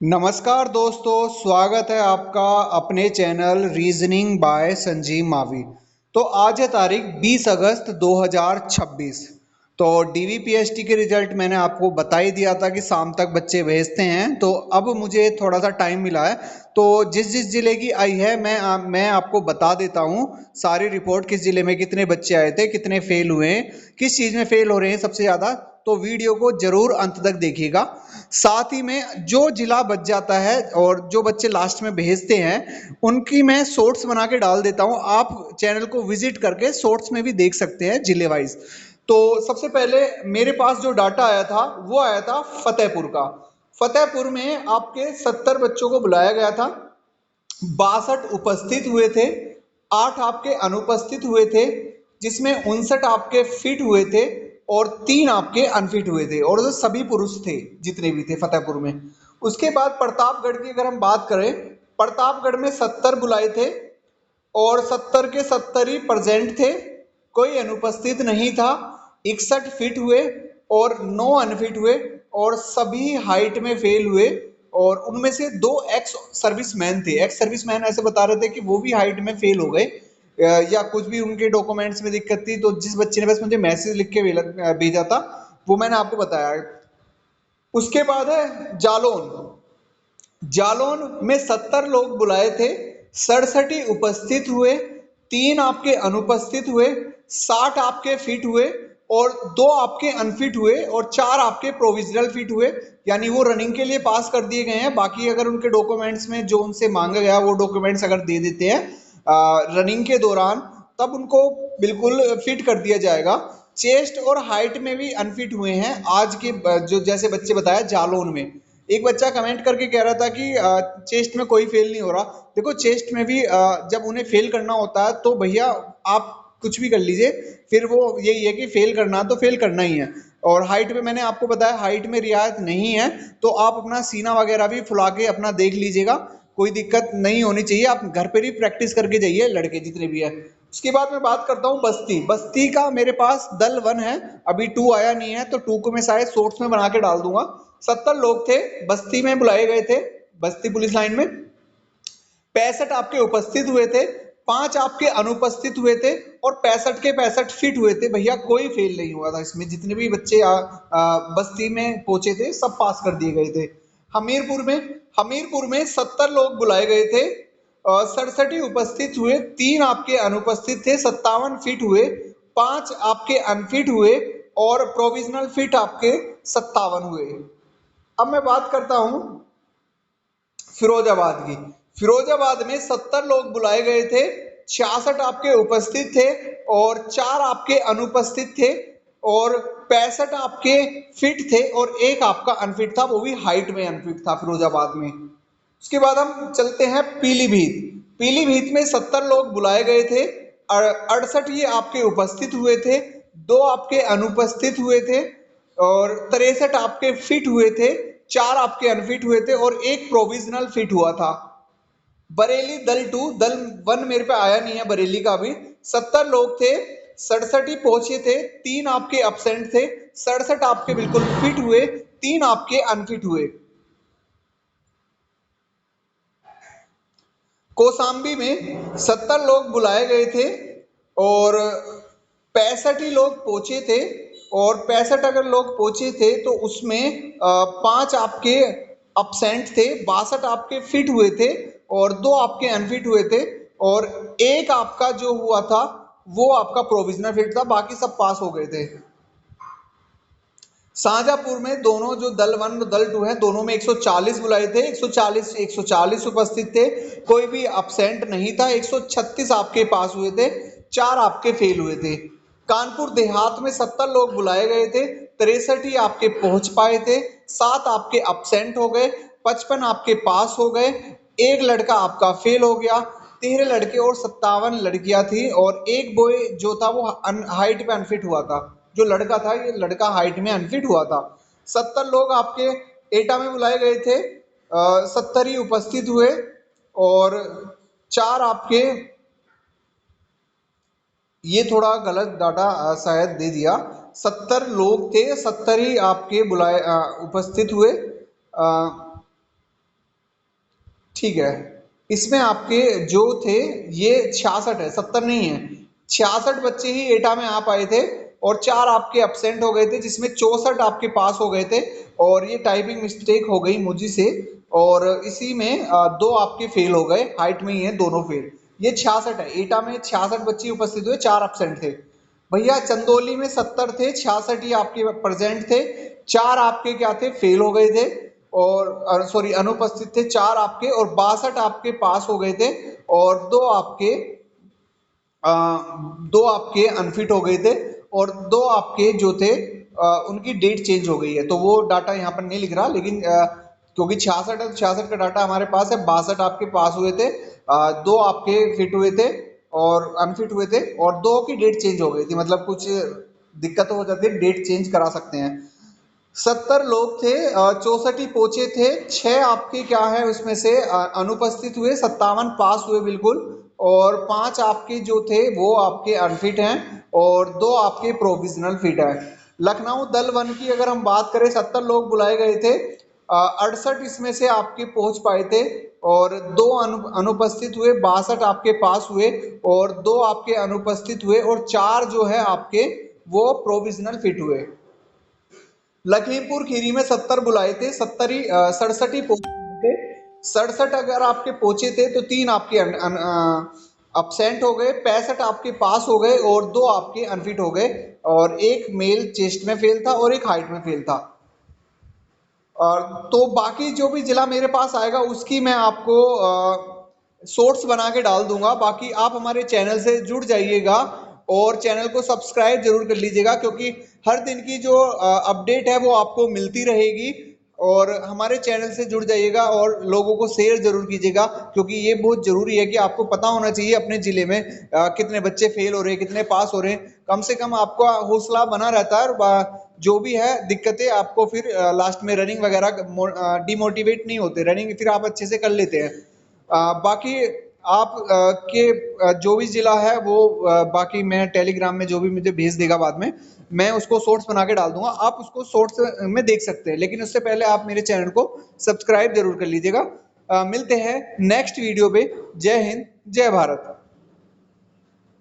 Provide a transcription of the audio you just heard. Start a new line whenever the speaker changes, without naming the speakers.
नमस्कार दोस्तों, स्वागत है आपका अपने channel reasoning bye Sanjeev Mavi. तो आज है तारीख 20 अगस्त 2026। तो डीवीपीएसटी के रिजल्ट मैंने आपको बता ही दिया था कि शाम तक बच्चे भेजते हैं। तो अब मुझे थोड़ा सा टाइम मिला है, तो जिस जिस जिले की आई है मैं आपको बता देता हूँ सारी रिपोर्ट। किस जिले में कितने बच्चे आए थे, कितने फेल हुए हैं, किस चीज़ में फेल हो रहे हैं सबसे ज़्यादा। तो वीडियो को जरूर अंत तक देखिएगा। साथ ही में जो जिला बच जाता है और जो बच्चे लास्ट में भेजते हैं उनकी मैं शॉर्ट्स बना के डाल देता हूं। आप चैनल को विजिट करके शॉर्ट्स में भी देख सकते हैं जिले वाइज। तो सबसे पहले मेरे पास जो डाटा आया था वो आया था फतेहपुर का। फतेहपुर में आपके 70 बच्चों को बुलाया गया था, 62 उपस्थित हुए थे, 8 आपके अनुपस्थित हुए थे, जिसमें 59 आपके फिट हुए थे और 3 आपके अनफिट हुए थे, और जो सभी पुरुष थे जितने भी थे फतेहपुर में। उसके बाद प्रतापगढ़ की अगर हम बात करें, प्रतापगढ़ में 70 बुलाए थे और 70 के 70 ही प्रेजेंट थे, कोई अनुपस्थित नहीं था। 61 फिट हुए और 9 अनफिट हुए और सभी हाइट में फेल हुए। और उनमें से 2 एक्स सर्विसमैन थे। एक्स सर्विसमैन ऐसे बता रहे थे कि वो भी हाइट में फेल हो गए, या कुछ भी उनके डॉक्यूमेंट्स में दिक्कत थी। तो जिस बच्चे ने बस मुझे मैसेज लिख के भेजा था वो मैंने आपको बताया। उसके बाद है जालौन। जालौन में 70 लोग बुलाए थे, 67 ही उपस्थित हुए, 3 आपके अनुपस्थित हुए, 60 आपके फिट हुए और 2 आपके अनफिट हुए और 4 आपके प्रोविजनल फिट हुए। यानी वो रनिंग के लिए पास कर दिए गए हैं। बाकी अगर उनके डॉक्यूमेंट्स में जो उनसे मांगा गया वो डॉक्यूमेंट्स अगर दे देते हैं रनिंग के दौरान, तब उनको बिल्कुल फिट कर दिया जाएगा। चेस्ट और हाइट में भी अनफिट हुए हैं आज के जो जैसे बच्चे बताया जालौन में। एक बच्चा कमेंट करके कह रहा था कि चेस्ट में कोई फेल नहीं हो रहा। देखो चेस्ट में भी जब उन्हें फेल करना होता है तो भैया आप कुछ भी कर लीजिए, फिर वो यही है कि फेल करना तो फेल करना ही है। और हाइट में मैंने आपको बताया हाइट में रियायत नहीं है, तो आप अपना सीना वगैरह भी फुला के अपना देख लीजिएगा, कोई दिक्कत नहीं होनी चाहिए। आप घर पर ही प्रैक्टिस करके जाइए लड़के जितने भी है। उसके बाद मैं बात करता हूँ बस्ती। बस्ती का मेरे पास दल 1 है, अभी 2 आया नहीं है, तो 2 को मैं शायद शॉर्ट्स में बना के डाल दूंगा। 70 लोग थे बस्ती में बुलाए गए थे, बस्ती पुलिस लाइन में। 65 आपके उपस्थित हुए थे, 5 आपके अनुपस्थित हुए थे और 65 के 65 फिट हुए थे। भैया कोई फेल नहीं हुआ था इसमें। जितने भी बच्चे बस्ती में पहुंचे थे सब पास कर दिए गए थे। हमीरपुर में 70 लोग बुलाए गए थे, 67 ही उपस्थित हुए, 3 आपके अनुपस्थित थे, 57 फिट हुए, 5 आपके अनफिट हुए और प्रोविजनल फिट आपके 57 हुए। अब मैं बात करता हूं फिरोजाबाद की। फिरोजाबाद में 70 लोग बुलाए गए थे, 66 आपके उपस्थित थे और 4 आपके अनुपस्थित थे और 65 आपके फिट थे और 1 आपका अनफिट था, वो भी हाइट में अनफिट था फिरोजाबाद में। उसके बाद हम चलते हैं पीलीभीत। पीलीभीत में 70 लोग बुलाए गए थे, 68 ये आपके उपस्थित हुए थे, 2 आपके अनुपस्थित हुए थे और 63 आपके फिट हुए थे, 4 आपके अनफिट हुए थे और 1 प्रोविजनल फिट हुआ था। बरेली दल 2, दल 1 मेरे पे आया नहीं है बरेली का अभी। 70 लोग थे, 67 ही पहुंचे थे, 3 आपके अपसेंट थे, 67 आपके बिल्कुल फिट हुए, 3 आपके अनफिट हुए। कौसाम्बी में 70 लोग बुलाए गए थे और 65 ही लोग पहुंचे थे और 65 अगर लोग पहुंचे थे तो उसमें 5 आपके अपसेंट थे, 62 आपके फिट हुए थे और 2 आपके अनफिट हुए थे और 1 आपका जो हुआ था वो आपका प्रोविजनल फिट था, बाकी सब पास हो गए थे। शाहजहांपुर में दोनों जो दल 1 और दल 2 है दोनों में 140 बुलाए थे, 140 उपस्थित थे, कोई भी अपसेंट नहीं था, 136 आपके पास हुए थे, 4 आपके फेल हुए थे। कानपुर देहात में 70 लोग बुलाए गए थे, 63 ही आपके पहुंच पाए थे, 7 आपके अपसेंट हो गए, 55 आपके पास हो गए, 1 लड़का आपका फेल हो गया, 13 लड़के और 57 लड़कियां थी और 1 बॉय जो था वो हाइट पे अनफिट हुआ था। जो लड़का था ये लड़का हाइट में अनफिट हुआ था। 70 लोग आपके एटा में बुलाए गए थे, 70 ही उपस्थित हुए और 4 आपके, ये थोड़ा गलत डाटा शायद दे दिया। 70 लोग थे, 70 ही आपके बुलाए उपस्थित हुए, ठीक है। इसमें आपके जो थे ये 66 है, 70 नहीं है। 66 बच्चे ही एटा में आ पाए थे और 4 आपके अपसेंट हो गए थे, जिसमें 64 आपके पास हो गए थे। और ये टाइपिंग मिस्टेक हो गई मुझी से, और इसी में 2 आपके फेल हो गए, हाइट में ही है दोनों फेल। ये 66 है, एटा में 66 बच्चे उपस्थित हुए, 4 अपसेंट थे। भैया चंदौली में 70 थे, 66 ही आपके प्रेजेंट थे, 4 आपके क्या थे, फेल हो गए थे। और सॉरी अनुपस्थित थे 4 आपके, और 62 आपके पास हो गए थे। और 2 आपके अनफिट हो गए थे। और 2 आपके जो थे उनकी डेट चेंज हो गई है, तो वो डाटा यहाँ पर नहीं लिख रहा, लेकिन क्योंकि 66 है तो 66 का डाटा हमारे पास है। 62 आपके पास हुए थे, 2 आपके फिट हुए थे और अनफिट हुए थे, और 2 की डेट चेंज हो गई थी, मतलब कुछ दिक्कत हो जाती है, डेट चेंज करा सकते हैं। 70 लोग थे, 64 ही पहुंचे थे, 6 आपके क्या है उसमें से अनुपस्थित हुए, 57 पास हुए बिल्कुल। और 5 आपके जो थे वो आपके अनफिट हैं, और 2 आपके प्रोविजनल फिट हैं। लखनऊ दल 1 की अगर हम बात करें, 70 लोग बुलाए गए थे, 68 इसमें से आपके पहुंच पाए थे, और 2 अनुपस्थित हुए, 62 आपके पास हुए, और 2 आपके अनुपस्थित हुए, और 4 जो है आपके वो प्रोविजनल फिट हुए। लखीमपुर खीरी में 70 बुलाए थे, 70 ही 67 ही पहुंचे थे। 67 अगर आपके पहुंचे थे तो 3 आपके अपसेंट हो गए, 65 आपके पास हो गए, और 2 आपके अनफिट हो गए। और एक मेल चेस्ट में फेल था और एक हाइट में फेल था। और तो बाकी जो भी जिला मेरे पास आएगा उसकी मैं आपको शॉर्ट्स बना के डाल दूंगा। बाकी आप हमारे चैनल से जुड़ जाइएगा और चैनल को सब्सक्राइब जरूर कर लीजिएगा, क्योंकि हर दिन की जो अपडेट है वो आपको मिलती रहेगी। और हमारे चैनल से जुड़ जाइएगा और लोगों को शेयर जरूर कीजिएगा, क्योंकि ये बहुत जरूरी है कि आपको पता होना चाहिए अपने जिले में कितने बच्चे फेल हो रहे हैं, कितने पास हो रहे हैं। कम से कम आपका हौसला बना रहता है, और जो भी है दिक्कतें आपको फिर लास्ट में रनिंग वगैरह डिमोटिवेट नहीं होते, रनिंग फिर आप अच्छे से कर लेते हैं। बाकी आप के जो भी जिला है वो बाकी मैं टेलीग्राम में जो भी मुझे भेज देगा बाद में, मैं उसको शॉर्ट्स बना के डाल दूंगा, आप उसको शॉर्ट्स में देख सकते हैं। लेकिन उससे पहले आप मेरे चैनल को सब्सक्राइब जरूर कर लीजिएगा। मिलते हैं नेक्स्ट वीडियो पे। जय हिंद, जय भारत।